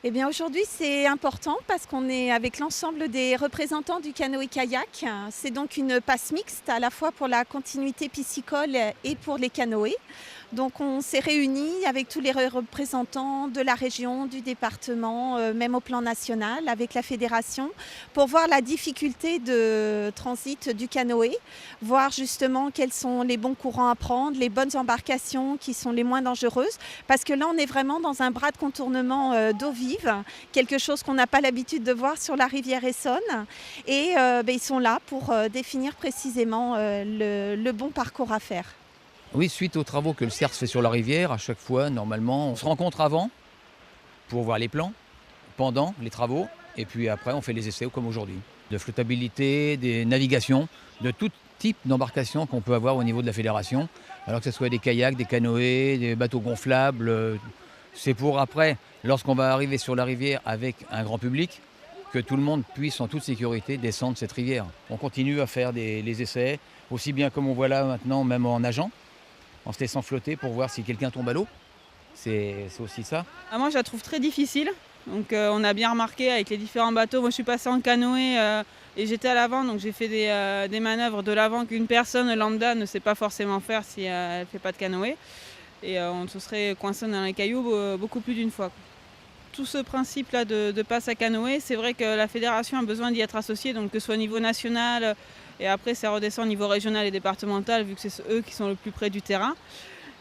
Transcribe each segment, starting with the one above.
Eh bien aujourd'hui c'est important parce qu'on est avec l'ensemble des représentants du canoë-kayak. C'est donc une passe mixte à la fois pour la continuité piscicole et pour les canoës. Donc on s'est réunis avec tous les représentants de la région, du département, même au plan national, avec la fédération, pour voir la difficulté de transit du canoë, voir justement quels sont les bons courants à prendre, les bonnes embarcations qui sont les moins dangereuses, parce que là on est vraiment dans un bras de contournement d'eau vive, quelque chose qu'on n'a pas l'habitude de voir sur la rivière Essonne. Et ils sont là pour définir précisément le bon parcours à faire. Oui, suite aux travaux que le CERS fait sur la rivière, à chaque fois, normalement, on se rencontre avant pour voir les plans, pendant les travaux, et puis après, on fait les essais comme aujourd'hui. De flottabilité, des navigations, de tout type d'embarcation qu'on peut avoir au niveau de la fédération. Alors que ce soit des kayaks, des canoës, des bateaux gonflables. C'est pour après, lorsqu'on va arriver sur la rivière avec un grand public, que tout le monde puisse en toute sécurité descendre cette rivière. On continue à faire les essais, aussi bien comme on voit là maintenant, même en nageant, en se laissant flotter pour voir si quelqu'un tombe à l'eau. C'est aussi ça. Ah, moi, je la trouve très difficile. Donc, on a bien remarqué avec les différents bateaux. Moi, je suis passée en canoë et j'étais à l'avant, donc j'ai fait des manœuvres de l'avant qu'une personne lambda ne sait pas forcément faire si elle ne fait pas de canoë. Et on se serait coincé dans les cailloux beaucoup plus d'une fois. Tout ce principe-là de passe à canoë, c'est vrai que la fédération a besoin d'y être associée, donc que ce soit au niveau national et après ça redescend au niveau régional et départemental, vu que c'est eux qui sont le plus près du terrain.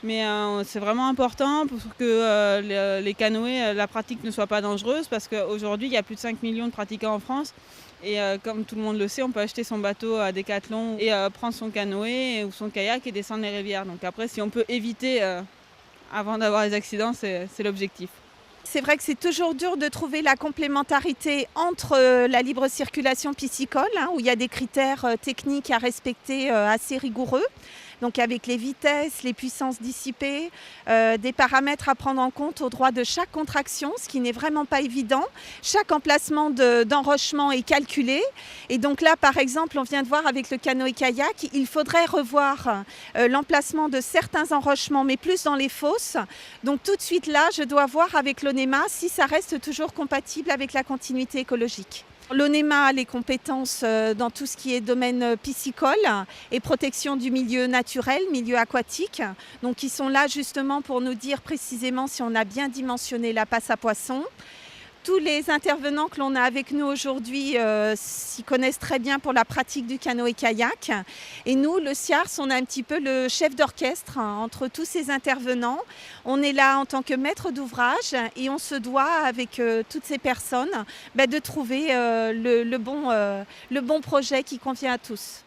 Mais c'est vraiment important pour que les canoës, la pratique ne soit pas dangereuse, parce qu'aujourd'hui, il y a plus de 5 millions de pratiquants en France. Et comme tout le monde le sait, on peut acheter son bateau à Decathlon et prendre son canoë ou son kayak et descendre les rivières. Donc après, si on peut éviter avant d'avoir les accidents, c'est l'objectif. C'est vrai que c'est toujours dur de trouver la complémentarité entre la libre circulation piscicole, où il y a des critères techniques à respecter assez rigoureux. Donc avec les vitesses, les puissances dissipées, des paramètres à prendre en compte au droit de chaque contraction, ce qui n'est vraiment pas évident. Chaque emplacement d'enrochement est calculé. Et donc là, par exemple, on vient de voir avec le canoë-kayak, il faudrait revoir l'emplacement de certains enrochements, mais plus dans les fosses. Donc tout de suite là, je dois voir avec l'ONEMA si ça reste toujours compatible avec la continuité écologique. L'ONEMA a les compétences dans tout ce qui est domaine piscicole et protection du milieu naturel, milieu aquatique. Donc ils sont là justement pour nous dire précisément si on a bien dimensionné la passe à poissons. Tous les intervenants que l'on a avec nous aujourd'hui s'y connaissent très bien pour la pratique du canoë-kayak. Et nous, le CIARS, on a un petit peu le chef d'orchestre entre tous ces intervenants. On est là en tant que maître d'ouvrage et on se doit, avec toutes ces personnes, de trouver le bon projet qui convient à tous.